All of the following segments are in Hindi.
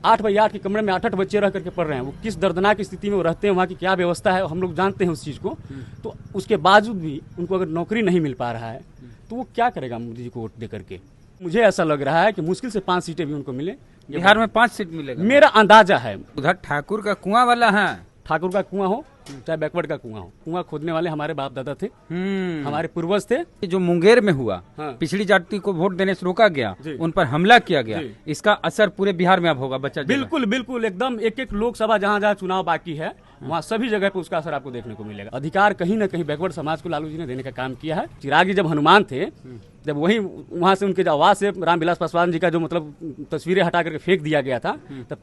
8x8 के कमरे में 8-8 बच्चे रह करके पढ़ रहे हैं। वो किस दर्दनाक स्थिति में वो रहते हैं, वहाँ की क्या व्यवस्था है, हम लोग जानते हैं उस चीज़ को। तो उसके बावजूद भी उनको अगर नौकरी नहीं मिल पा रहा है तो वो क्या करेगा मोदी जी को वोट दे करके। मुझे ऐसा लग रहा है कि मुश्किल से 5 सीटें भी उनको मिले। बिहार में 5 सीट मिलेगा, मेरा अंदाजा है। उधर ठाकुर का कुआं वाला है, ठाकुर का कुआं हो चाहे बैकवर्ड का कुआं हो, कुआं खोदने वाले हमारे बाप दादा थे, हमारे पूर्वज थे। जो मुंगेर में हुआ, हाँ। पिछड़ी जाति को वोट देने से रोका गया, उन पर हमला किया गया, इसका असर पूरे बिहार में अब होगा बच्चा। बिल्कुल बिल्कुल, एकदम एक एक लोकसभा जहाँ जहाँ चुनाव बाकी है वहाँ सभी जगह पे उसका असर आपको देखने को मिलेगा। अधिकार कहीं न कहीं बैकवर्ड समाज को लालू जी ने देने का काम किया है। चिराग जी जब हनुमान थे, जब वही वहाँ से उनके आवाज से रामविलास पासवान जी का जो मतलब तस्वीरें हटा करके फेंक दिया गया था, तब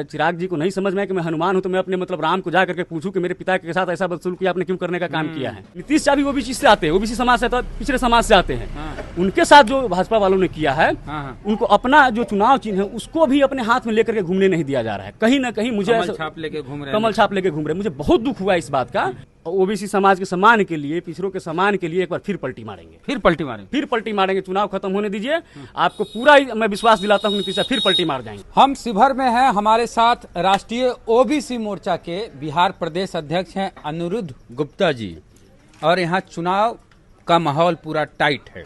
चिराग जी को नहीं समझ में आया कि मैं हनुमान हूँ तो मैं अपने मतलब राम को जा करके पूछूं कि मेरे पिता के साथ ऐसा बदसलूकी आपने क्यों करने का काम किया है। नीतीश शाह भी ओबीसी से आते हैं, ओबीसी समाज से, पिछड़े समाज से आते हैं। उनके साथ जो भाजपा वालों ने किया है, उनको अपना जो चुनाव चिन्ह है उसको भी अपने हाथ में लेकर के घूमने नहीं दिया जा रहा है। कहीं ना कहीं मुझे कमल छाप लेके घूम रहे हैं। मुझे बहुत दुख हुआ इस बात का। ओबीसी समाज के सम्मान के लिए, पिछड़ों के सम्मान के लिए एक बार फिर पलटी मारेंगे। चुनाव खत्म होने दीजिए, आपको पूरा मैं विश्वास दिलाता हूँ नीतीश फिर पलटी मार जाएंगे। हम शिवहर में हैं, हमारे साथ राष्ट्रीय ओबीसी मोर्चा के बिहार प्रदेश अध्यक्ष हैं अनिरुद्ध गुप्ता जी, और यहाँ चुनाव का माहौल पूरा टाइट है।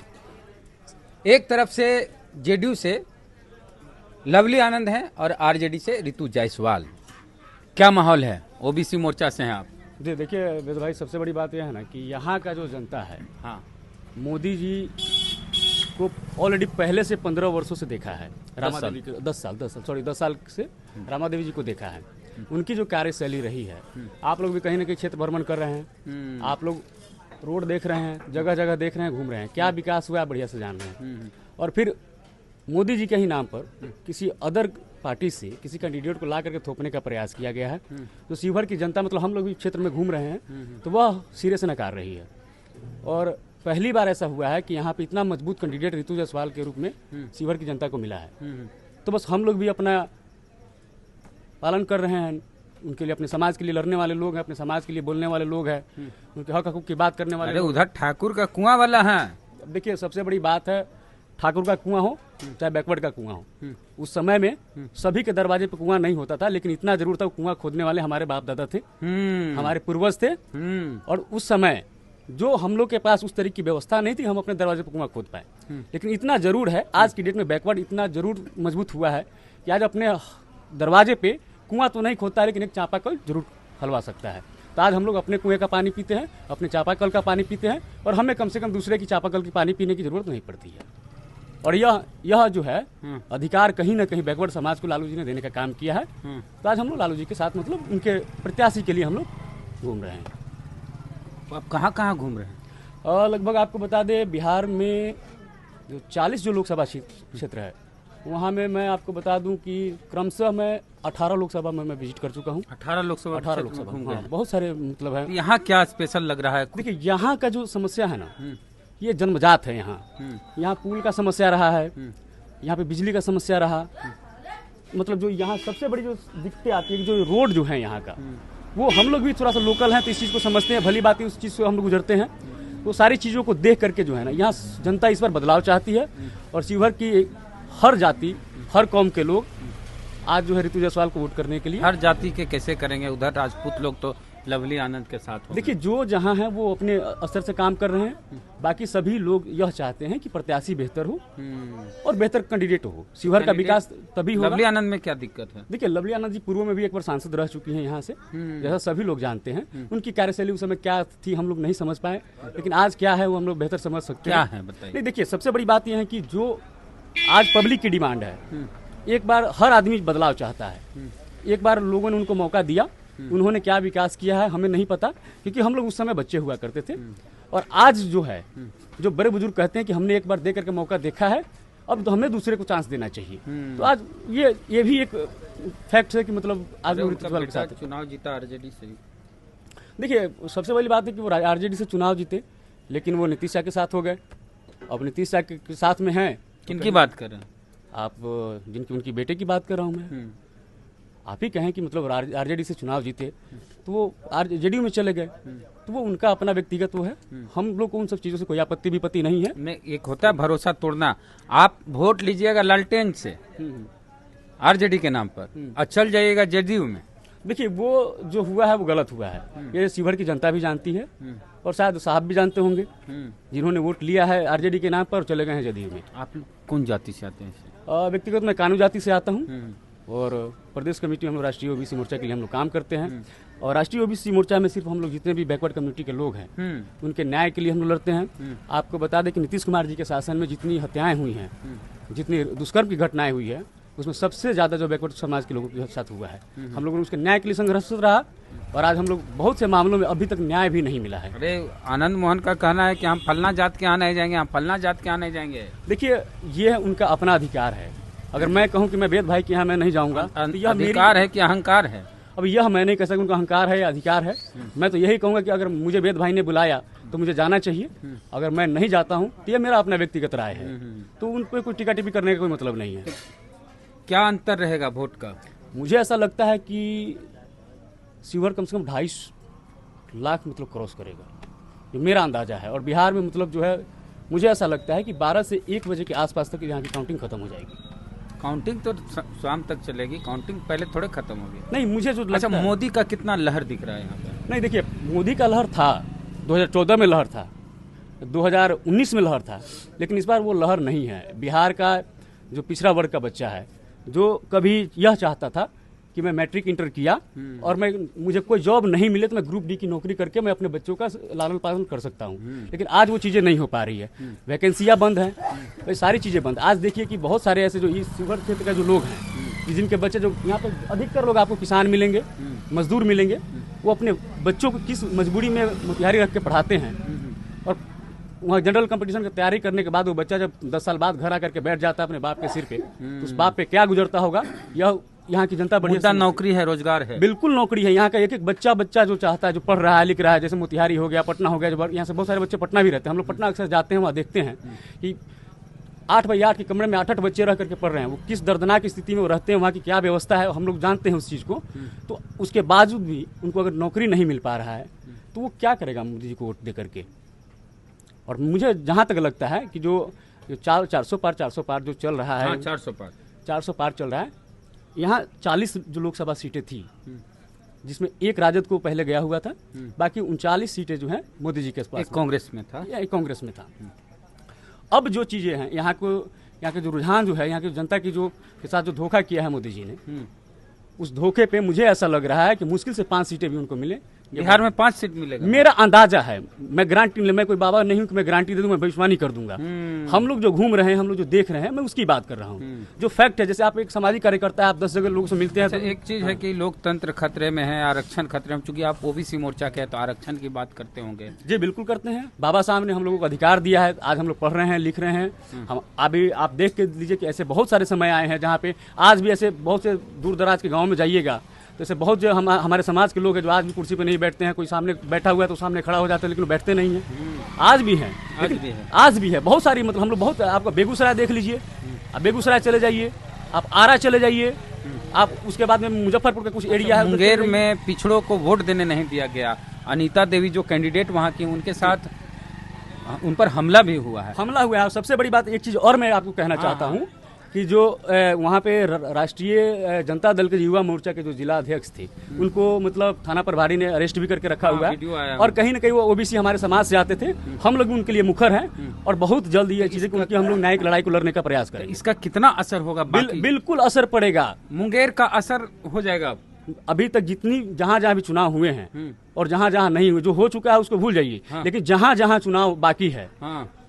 एक तरफ से जेडीयू से लवली आनंद हैं और आरजेडी से रितु जायसवाल। क्या माहौल है? ओबीसी मोर्चा से हैं आप। जी देखिए वेद भाई, सबसे बड़ी बात यह है ना कि यहाँ का जो जनता है, हाँ, मोदी जी को ऑलरेडी पहले से 15 वर्षों से देखा है। 10 साल से रामा देवी जी को देखा है। उनकी जो कार्यशैली रही है, आप लोग भी कहीं ना कहीं क्षेत्र भ्रमण कर रहे हैं, आप लोग रोड देख रहे हैं, जगह जगह देख रहे हैं, घूम रहे हैं, क्या विकास हुआ बढ़िया से जान रहे हैं। और फिर मोदी जी के ही नाम पर किसी अदर पार्टी से किसी कैंडिडेट को ला करके थोपने का प्रयास किया गया है। तो शिवहर की जनता, मतलब हम लोग भी क्षेत्र में घूम रहे हैं, तो वह सिरे से नकार रही है। और पहली बार ऐसा हुआ है कि यहाँ पे इतना मजबूत कैंडिडेट रितु जायसवाल के रूप में शिवहर की जनता को मिला है। तो बस हम लोग भी अपना पालन कर रहे हैं। उनके लिए, अपने समाज के लिए लड़ने वाले लोग हैं, अपने समाज के लिए बोलने वाले लोग हैं, उनके हक हकूक की बात करने वाले। उधर ठाकुर का कुआं वाला है। देखिए सबसे बड़ी बात है, ठाकुर का कुआं हो चाहे बैकवर्ड का कुआं हो, उस समय में सभी के दरवाजे पे कुआं नहीं होता था, लेकिन इतना जरूर था, कुआं खोदने वाले हमारे बाप दादा थे, हमारे पूर्वज थे। और उस समय जो हम लोग के पास उस तरीके की व्यवस्था नहीं थी, हम अपने दरवाजे पे कुआं खोद पाए। लेकिन इतना जरूर है, आज की डेट में बैकवर्ड इतना जरूर मजबूत हुआ है कि आज अपने दरवाजे पे कुआं तो नहीं खोदता है, लेकिन एक चापाकल जरूर खलवा सकता है। तो आज हम लोग अपने कुएं का पानी पीते हैं, अपने चापाकल का पानी पीते हैं, और हमें कम से कम दूसरे की चापाकल की पानी पीने की जरूरत नहीं पड़ती है। और यह जो है अधिकार कहीं ना कहीं बैकवर्ड समाज को लालू जी ने देने का काम किया है। तो आज हम लोग लालू जी के साथ, मतलब उनके प्रत्याशी के लिए हम लोग घूम रहे हैं। तो आप कहाँ घूम रहे हैं? और लगभग आपको बता दें, बिहार में जो 40 जो लोकसभा क्षेत्र है, वहाँ में मैं आपको बता दूं कि क्रमशः मैं 18 लोकसभा में मैं विजिट कर चुका हूँ। 18 लोकसभा हाँ, बहुत सारे मतलब है। यहाँ क्या स्पेशल लग रहा है? देखिए यहाँ का जो समस्या है ना, ये जन्मजात है। यहाँ पुल का समस्या रहा है, यहाँ पे बिजली का समस्या रहा, मतलब जो यहाँ सबसे बड़ी जो दिक्कतें आती है, जो रोड जो है यहाँ का, वो हम लोग भी थोड़ा सा लोकल हैं तो इस चीज़ को समझते हैं, भली बात है, उस चीज़ से हम लोग गुजरते हैं। तो सारी चीज़ों को देख करके जो है ना, यहाँ जनता इस पर बदलाव चाहती है। और शिवहर की हर जाति, हर कौम के लोग आज जो है रितु जायसवाल को वोट करने के लिए। हर जाति के कैसे करेंगे? उधर राजपूत लोग तो लवली आनंद के साथ। देखिए जो जहाँ है वो अपने स्तर से काम कर रहे हैं, बाकी सभी लोग यह चाहते हैं कि प्रत्याशी बेहतर हो और बेहतर कैंडिडेट हो। शिवहर का विकास तभी होगा। लवली आनंद में क्या दिक्कत है? देखिए लवली आनंद जी पूर्व में भी एक बार सांसद रह चुकी हैं यहाँ से, जैसा सभी लोग जानते हैं। उनकी कार्यशैली उस समय क्या थी हम लोग नहीं समझ पाए, लेकिन आज क्या है वो हम लोग बेहतर समझ सकते हैं। क्या है बताइए? नहीं देखिए, सबसे बड़ी बात यह है कि जो आज पब्लिक की डिमांड है, एक बार हर आदमी बदलाव चाहता है। एक बार लोगों ने उनको मौका दिया, उन्होंने क्या विकास किया है हमें नहीं पता, क्योंकि हम लोग उस समय बच्चे हुआ करते थे। और आज जो है, जो बड़े बुजुर्ग कहते हैं कि हमने एक बार दे करके मौका देखा है, अब तो हमें दूसरे को चांस देना चाहिए। तो आज ये भी एक फैक्ट है कि मतलब आज के साथ चुनाव जीता आरजेडी से। देखिए सबसे बड़ी बात है कि वो आरजेडी से चुनाव जीते, लेकिन वो नीतीश शाह के साथ हो गए। अब नीतीश शाह के साथ में हैं। किनकी बात कर रहे हैं आप? जिनकी उनकी बेटे की बात कर रहा हूँ मैं। आप ही कहें कि मतलब आरजेडी से चुनाव जीते तो वो जेडीयू में चले गए, तो वो उनका अपना व्यक्तिगत वो है। हम लोग को उन सब चीजों से कोई आपत्ति विपत्ति नहीं है। एक होता है भरोसा तोड़ना। आप वोट लीजिएगा लालटेन से, आरजेडी के नाम पर, और चल जाइएगा जेडीयू में। देखिए वो जो हुआ है वो गलत हुआ है, ये शिवहर की जनता भी जानती है और शायद साहब भी जानते होंगे, जिन्होंने वोट लिया है आरजेडी के नाम पर चले गए हैं जदयू में। आप कौन जाति से आते हैं? व्यक्तिगत मैं कानू जाति से आता हूँ और प्रदेश कमेटी हम लोग राष्ट्रीय ओबीसी मोर्चा के लिए हम लोग काम करते हैं। और राष्ट्रीय ओबीसी मोर्चा में सिर्फ हम लोग जितने भी बैकवर्ड कम्युनिटी के लोग हैं उनके न्याय के लिए हम लोग लड़ते हैं। आपको बता दें कि नीतीश कुमार जी के शासन में जितनी हत्याएं हुई हैं, जितनी दुष्कर्म की घटनाएं हुई है, उसमें सबसे ज्यादा जो बैकवर्ड समाज के लोगों के साथ हुआ है, हम लोगों ने उसके न्याय के लिए संघर्षरत रहा और आज हम लोग बहुत से मामलों में अभी तक न्याय भी नहीं मिला है। अरे आनंद मोहन का कहना है कि हम फलना जात के यहाँ नहीं जाएंगे, हम फलना जात के यहाँ नहीं जाएंगे। देखिए ये उनका अपना अधिकार है। अगर मैं कहूं कि मैं वेद भाई के यहाँ मैं नहीं जाऊंगा तो यह अधिकार है कि अहंकार है? अब यह मैं नहीं कह सकता उनका अहंकार है या अधिकार है। मैं तो यही कहूंगा कि अगर मुझे वेद भाई ने बुलाया तो मुझे जाना चाहिए, अगर मैं नहीं जाता हूं तो यह मेरा अपना व्यक्तिगत राय है, तो उन पर कोई टिका टिप्पी करने का कोई मतलब नहीं है। क्या अंतर रहेगा वोट का? मुझे ऐसा लगता है कि शिवहर कम से कम 2.5 लाख मतलब क्रॉस करेगा, ये मेरा अंदाजा है। और बिहार में मतलब जो है मुझे ऐसा लगता है कि 12 से 1 बजे के आसपास तक यहाँ की काउंटिंग खत्म हो जाएगी। काउंटिंग तो शाम तक चलेगी, काउंटिंग पहले थोड़े खत्म होगी। नहीं मुझे जो अच्छा, मोदी का कितना लहर दिख रहा है यहाँ पर? नहीं देखिए, मोदी का लहर था 2014 में, लहर था 2019 में, लहर था, लेकिन इस बार वो लहर नहीं है। बिहार का जो पिछड़ा वर्ग का बच्चा है, जो कभी यह चाहता था कि मैं मैट्रिक इंटर किया और मुझे कोई जॉब नहीं मिले तो मैं ग्रुप डी की नौकरी करके मैं अपने बच्चों का लालन पालन कर सकता हूँ, लेकिन आज वो चीज़ें नहीं हो पा रही है। वैकेंसियाँ बंद हैं, ये सारी चीज़ें बंद। आज देखिए कि बहुत सारे ऐसे जो इस शिवहर क्षेत्र का जो लोग हैं कि जिनके बच्चे, जो यहाँ पर अधिकतर लोग आपको किसान मिलेंगे, मजदूर मिलेंगे, वो अपने बच्चों को किस मजबूरी में मोतिहारी रख के पढ़ाते हैं और वहाँ जनरल कंपटीशन की तैयारी करने के बाद वो बच्चा जब 10 साल बाद घर आकर के बैठ जाता है अपने बाप के सिर पे, तो उस बाप पे क्या गुजरता होगा, यह यहाँ की जनता बढ़िया। नौकरी है, रोजगार है, बिल्कुल नौकरी है। यहाँ का एक एक बच्चा जो चाहता है, जो पढ़ रहा है, लिख रहा है, जैसे मोतिहारी हो गया, पटना हो गया, जो यहाँ से बहुत सारे बच्चे पटना भी रहते हैं। हम लोग पटना अक्सर जाते हैं, वहाँ देखते हैं कि 8 बाई 8 के कमरे में 8 बच्चे रह करके पढ़ रहे हैं। वो किस दर्दनाक स्थिति में वो रहते हैं, वहाँ की क्या व्यवस्था है, हम लोग जानते हैं उस चीज़ को। तो उसके बावजूद भी उनको अगर नौकरी नहीं मिल पा रहा है तो वो क्या करेगा मोदी जी को वोट दे करके। और मुझे जहाँ तक लगता है कि जो 400 पार जो चल रहा है, 400 पार चल रहा है, यहाँ 40 जो लोकसभा सीटें थी, जिसमें एक राजद को पहले गया हुआ था, बाकी 39 सीटें जो हैं मोदी जी के पास, एक कांग्रेस में था, एक कांग्रेस में था। अब जो चीजें हैं, यहाँ के जो रुझान जो है, यहाँ की जनता की जो के साथ जो धोखा किया है मोदी जी ने, उस धोखे पे मुझे ऐसा लग रहा है कि मुश्किल से 5 सीटें भी उनको मिले। बिहार में 5 सीट मिलेगा, मेरा अंदाजा है। मैं गारंटी, मैं कोई बाबा नहीं हूं कि मैं गारंटी दे दूं, मैं भविष्यवाणी कर दूंगा। हम लोग जो घूम रहे हैं, हम लोग जो देख रहे हैं, मैं उसकी बात कर रहा हूं, जो फैक्ट है। जैसे आप एक सामाजिक कार्यकर्ता है, आप 10 जगह लोगों से मिलते हैं। तो एक चीज है कि लोकतंत्र खतरे में है, आरक्षण खतरे में, चूंकि आप ओबीसी मोर्चा के हैं तो आरक्षण की बात करते होंगे। जी बिल्कुल करते हैं। बाबा साहब ने हम लोगों को अधिकार दिया है, आज हम लोग पढ़ रहे हैं, लिख रहे हैं। हम अभी आप देख के लीजिए कि ऐसे बहुत सारे समय आए हैं जहाँ पे आज भी ऐसे बहुत से दूर दराज के गाँव में जाइएगा तो ऐसे बहुत जो हमारे समाज के लोग हैं जो आज भी कुर्सी पे नहीं बैठते हैं। कोई सामने बैठा हुआ है तो सामने खड़ा हो जाता है, लेकिन बैठते नहीं हैं। आज भी हैं, आज भी है बहुत सारी, मतलब हम लोग बहुत। आपका बेगूसराय देख लीजिए, आप बेगूसराय चले जाइए, आप आरा चले जाइए, आप उसके बाद में मुजफ्फरपुर का कुछ एरिया है, मुंगेर में पिछड़ों को वोट देने नहीं दिया गया। अनीता देवी जो कैंडिडेट वहाँ की, उनके साथ उन पर हमला भी हुआ है। हमला हुआ है। सबसे बड़ी बात एक चीज और मैं आपको कहना चाहता हूँ कि जो वहाँ पे राष्ट्रीय जनता दल के युवा मोर्चा के जो जिला अध्यक्ष थे, उनको मतलब थाना प्रभारी ने अरेस्ट भी करके रखा हुआ है। और कहीं ना कहीं वो ओबीसी हमारे समाज से आते थे, हम लोग उनके लिए मुखर हैं और बहुत जल्द ये चीजें उनकी हम लोग न्यायिक लड़ाई को लड़ने का प्रयास करेंगे। इसका कितना असर होगा? बिल्कुल असर पड़ेगा। मुंगेर का असर हो जाएगा। अभी तक जितनी जहाँ जहाँ भी चुनाव हुए हैं और जहाँ जहाँ नहीं हुए, जो हो चुका है उसको भूल जाइए, लेकिन जहाँ जहाँ चुनाव बाकी है,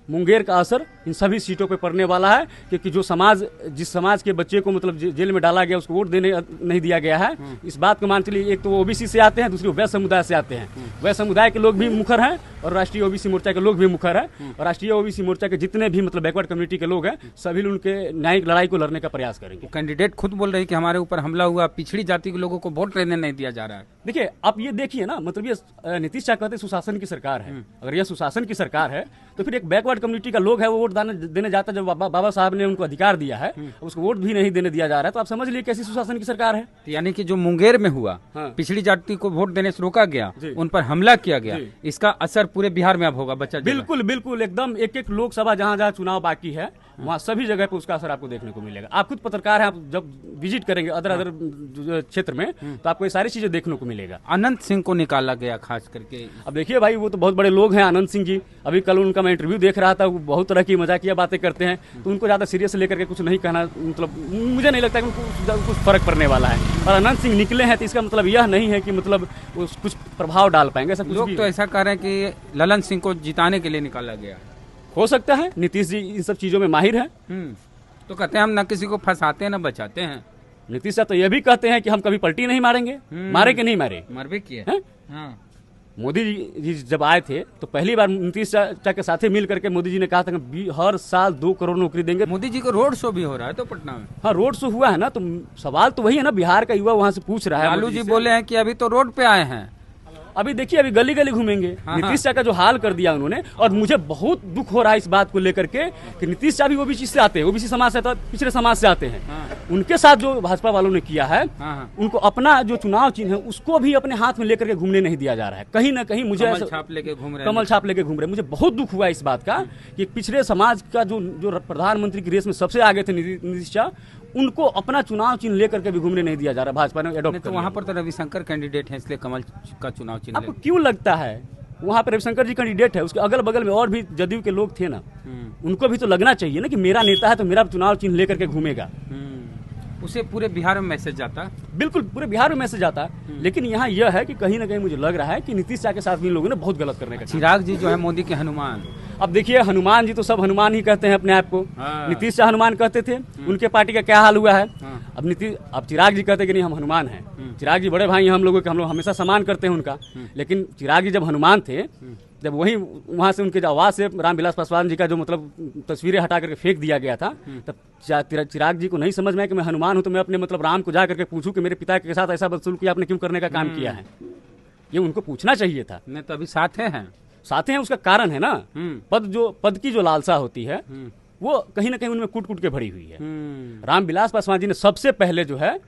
मुंगेर का असर इन सभी सीटों पे पड़ने वाला है। क्योंकि जो समाज, जिस समाज के बच्चे को मतलब जेल में डाला गया, उसको वोट देने नहीं दिया गया है, इस बात को मान चलिए। एक तो वो ओबीसी से आते हैं, दूसरे वैश्य समुदाय से आते हैं। वैश्य समुदाय के लोग भी मुखर हैं और राष्ट्रीय ओबीसी मोर्चा के लोग भी मुखर हैं। और राष्ट्रीय ओबीसी मोर्चा के जितने भी मतलब बैकवर्ड कम्युनिटी के लोग हैं, सभी लोग उनके न्यायिक लड़ाई को लड़ने का प्रयास करेंगे। कैंडिडेट खुद बोल रहे हैं कि हमारे ऊपर हमला हुआ, पिछड़ी जाति के लोगों को वोट देने नहीं दिया जा रहा है। देखिए आप ये देखिए ना, मतलब ये नीतीश शाह कहते सुशासन की सरकार है। अगर यह सुशासन की सरकार है तो फिर एक बैकवर्ड कम्युनिटी का लोग है वो वोट देने जाता है। जब बाबा साहब ने उनको अधिकार दिया है, उसको वोट भी नहीं देने दिया जा रहा है, तो आप समझ लीजिए कैसी सुशासन की सरकार है। यानी कि जो मुंगेर में हुआ, पिछड़ी जाति को वोट देने से रोका गया, उन पर हमला किया गया, इसका असर पूरे बिहार में अब होगा। बच्चा बिल्कुल बिल्कुल एकदम एक एक लोकसभा जहाँ जहाँ चुनाव बाकी है वहाँ सभी जगह पे उसका असर आपको देखने को मिलेगा। आप खुद पत्रकार हैं, आप जब विजिट करेंगे अदर क्षेत्र में तो आपको ये सारी चीजें देखने को मिलेगा। अनंत सिंह को निकाला गया खास करके। अब देखिए भाई, वो तो बहुत बड़े लोग हैं अनंत सिंह जी। अभी कल उनका मैं इंटरव्यू देख रहा था, वो बहुत तरह की मजाकिया बातें करते हैं, तो उनको ज्यादा सीरियस लेकर के कुछ नहीं कहना, मतलब मुझे नहीं लगता कि उनको कुछ फर्क पड़ने वाला है। और अनंत सिंह निकले हैं तो इसका मतलब यह नहीं है कि मतलब कुछ प्रभाव डाल पाएंगे, ऐसा कुछ लोग तो ऐसा कह रहे हैं कि ललन सिंह को जिताने के लिए निकाला गया। हो सकता है, नीतीश जी इन सब चीजों में माहिर है। तो कहते हैं हम न किसी को फंसाते हैं न बचाते हैं। नीतीश साहब तो यह भी कहते हैं कि हम कभी पलटी नहीं मारेंगे। मारे कि नहीं मारे? मर भी किए। हाँ। मोदी जी जब आए थे तो पहली बार नीतीश चाचा के साथ मिल करके मोदी जी ने कहा था कि हर साल 2 करोड़ नौकरी देंगे। मोदी जी को रोड शो भी हो रहा है तो पटना में। हाँ, रोड शो हुआ है ना, तो सवाल तो वही है ना, बिहार का युवा वहाँ से पूछ रहा है। लालू जी बोले हैं कि अभी तो रोड पे आए हैं। अभी देखिए, अभी गली गली घूमेंगे। नीतीश शाह का जो हाल कर दिया उन्होंने, और मुझे बहुत दुख हो रहा है इस बात को लेकर के कि नीतीश शाह भी ओबीसी से आते हैं, ओबीसी समाज से, पिछड़े समाज से आते हैं। उनके साथ जो भाजपा वालों ने किया है, उनको अपना जो चुनाव चिन्ह है उसको भी अपने हाथ में लेकर के घूमने नहीं दिया जा रहा है। कहीं ना कहीं मुझे कमल छाप लेके घूम रहे। मुझे बहुत दुख हुआ इस बात का कि पिछड़े समाज का जो प्रधानमंत्री की रेस में सबसे आगे थे नीतीश शाह, उनको अपना चुनाव चिन्ह लेकर के भी घूमने नहीं दिया जा रहा। भाजपा ने एडॉप्ट तो वहाँ पर तो रविशंकर कैंडिडेट है, इसलिए कमल का चुनाव चिन्ह। आपको क्यों लगता है वहाँ पर रविशंकर जी कैंडिडेट है? उसके अगल बगल में और भी जदयू के लोग थे ना, उनको भी तो लगना चाहिए ना कि मेरा नेता है तो मेरा चुनाव चिन्ह लेकर के घूमेगा। उसे पूरे बिहार में मैसेज जाता। बिल्कुल, पूरे बिहार में मैसेज जाता। लेकिन यहाँ यह है कि कहीं ना कहीं मुझे लग रहा है कि नीतीश शाह के साथ भी इन लोगों ने बहुत गलत करने का। चिराग जी जो है मोदी के हनुमान। अब देखिए, हनुमान जी तो सब हनुमान ही कहते हैं अपने आप को। नीतीश शाह हनुमान कहते थे, उनके पार्टी का क्या हाल हुआ है। अब चिराग जी कहते हैं कि नहीं हम हनुमान हैं। चिराग जी बड़े भाई हैं हम लोगों के, हम लोग हमेशा सम्मान करते हैं उनका। लेकिन चिराग जी जब हनुमान थे, जब वही वहाँ से उनके आवाज से रामविलास पासवान जी का जो मतलब तस्वीरें हटा करके फेंक दिया गया था, तब चिराग जी को नहीं समझ में आया कि मैं हनुमान हूँ तो मैं अपने मतलब राम को जा करके पूछूं कि मेरे पिता के साथ ऐसा बदसलूक किया, आपने क्यों करने का काम किया है। ये उनको पूछना चाहिए था। नहीं तो अभी साथ हैं, उसका कारण है ना, पद की जो लालसा होती है वो कहीं ना कहीं उनमें कूट कूट के भरी हुई है। रामविलास पासवान जी ने सबसे पहले जो है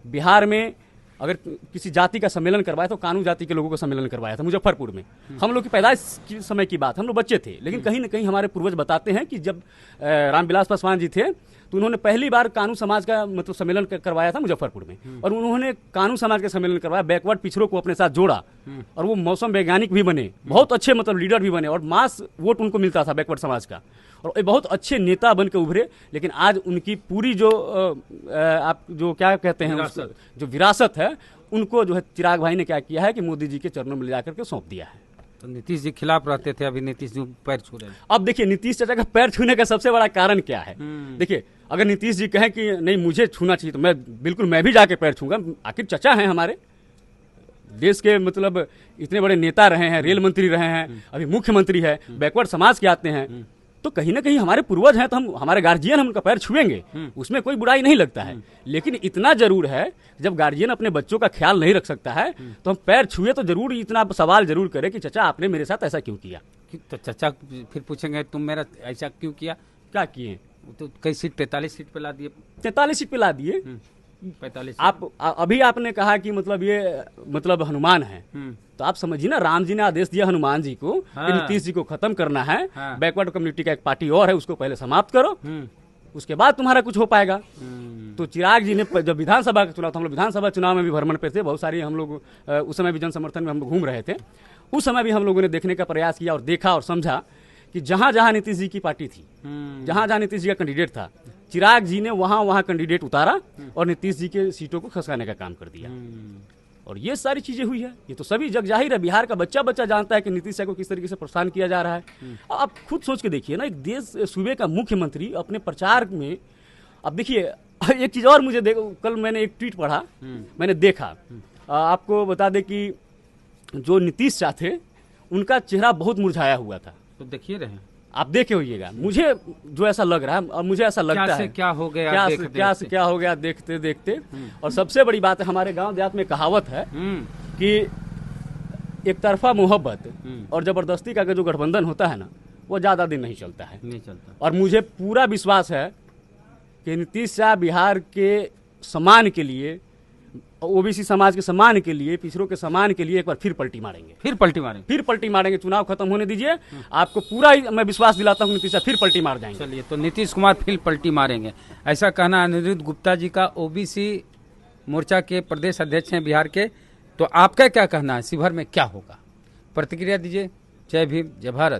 बिहार में अगर किसी जाति का सम्मेलन करवाया तो कानू जाति के लोगों का सम्मेलन करवाया था मुजफ्फरपुर में। हम लोग की पैदाइश के समय की बात, हम लोग बच्चे थे, लेकिन कहीं ना कहीं हमारे पूर्वज बताते हैं कि जब रामविलास पासवान जी थे तो उन्होंने पहली बार कानू समाज का मतलब सम्मेलन करवाया था मुजफ्फरपुर में। और उन्होंने कानू समाज का सम्मेलन करवाया, बैकवर्ड पिछड़ों को अपने साथ जोड़ा, और वो मौसम वैज्ञानिक भी बने, बहुत अच्छे मतलब लीडर भी बने, और मास वोट उनको मिलता था बैकवर्ड समाज का, और बहुत अच्छे नेता बन के उभरे। लेकिन आज उनकी पूरी जो आप जो क्या कहते हैं जो विरासत है, उनको जो है चिराग भाई ने क्या किया है कि मोदी जी के चरणों में ले जाकर के सौंप दिया है। तो नीतीश जी खिलाफ रहते थे, अभी नीतीश जी पैर छू रहे हैं। अब देखिए, नीतीश चाचा का पैर छूने का सबसे बड़ा कारण क्या है। देखिए, अगर नीतीश जी कहें कि नहीं मुझे छूना चाहिए तो मैं भी जाके पैर छूंगा। आखिर चाचा हैं हमारे देश के, मतलब इतने बड़े नेता रहे हैं, रेल मंत्री रहे हैं, अभी मुख्यमंत्री है, बैकवर्ड समाज के आते हैं, तो कहीं ना कहीं हमारे पूर्वज हैं तो हम, हमारे गार्जियन, हम उनका पैर छुएंगे, उसमें कोई बुराई नहीं लगता है। लेकिन इतना जरूर है, जब गार्जियन अपने बच्चों का ख्याल नहीं रख सकता है तो हम पैर छुए तो जरूर इतना सवाल जरूर करें कि चाचा आपने मेरे साथ ऐसा क्यों किया। तो चाचा फिर पूछेंगे तुम मेरा ऐसा क्यों किया, क्या किए। तो कई सीट 43 सीट पे ला दिए, 43 सीट पे ला दिए। 45। आप अभी आपने कहा कि मतलब ये मतलब हनुमान है, तो आप समझिए ना, राम जी ने आदेश दिया हनुमान जी को कि नीतीश जी को खत्म करना है। बैकवर्ड कम्युनिटी का एक पार्टी और है, उसको पहले समाप्त करो, उसके बाद तुम्हारा कुछ हो पाएगा। तो चिराग जी ने जब विधानसभा का चुनाव था, हम लोग विधानसभा चुनाव में भी भ्रमण पे थे, बहुत सारी हम लोग उस समय भी जन समर्थन में हम लोग घूम रहे थे। उस समय भी हम लोगों ने देखने का प्रयास किया और देखा और समझा कि जहां जहां नीतीश जी की पार्टी थी, जहां जहां नीतीश जी का कैंडिडेट था, चिराग जी ने वहां वहां कैंडिडेट उतारा और नीतीश जी के सीटों को खसकाने का काम कर दिया। और ये सारी चीजें हुई है, ये तो सभी जग जाहिर है, बिहार का बच्चा बच्चा जानता है कि नीतीश शाह को किस तरीके से परेशान किया जा रहा है। आप खुद सोच के देखिए ना, एक देश सूबे का मुख्यमंत्री अपने प्रचार में, अब देखिए एक चीज और मुझे कल मैंने एक ट्वीट पढ़ा, मैंने देखा, आपको बता दें कि जो नीतीश शाह थे उनका चेहरा बहुत मुरझाया हुआ था। तो देखिए रहे, आप देखे होइएगा, मुझे जो ऐसा लग रहा है, और मुझे ऐसा लगता है क्या हो गया, क्या हो गया देखते देखते। और सबसे बड़ी बात है, हमारे गांव देहात में कहावत है कि एक तरफा मोहब्बत और जबरदस्ती का जो गठबंधन होता है ना, वो ज्यादा दिन नहीं चलता है। और मुझे पूरा विश्वास है कि नीतीश शाह बिहार के सम्मान के लिए ओबीसी समाज के सम्मान के लिए, पिछड़ों के सम्मान के लिए एक बार फिर पलटी मारेंगे। फिर पलटी मारेंगे। चुनाव खत्म होने दीजिए, आपको पूरा मैं विश्वास दिलाता हूँ नीतीश फिर पलटी मार जाएंगे। चलिए, तो नीतीश कुमार फिर पलटी मारेंगे, ऐसा कहना अनिरुद्ध गुप्ता जी का, ओबीसी मोर्चा के प्रदेश अध्यक्ष हैं बिहार के। तो आपका क्या कहना है, शिवहर में क्या होगा? प्रतिक्रिया दीजिए। जय भीम, जय भारत।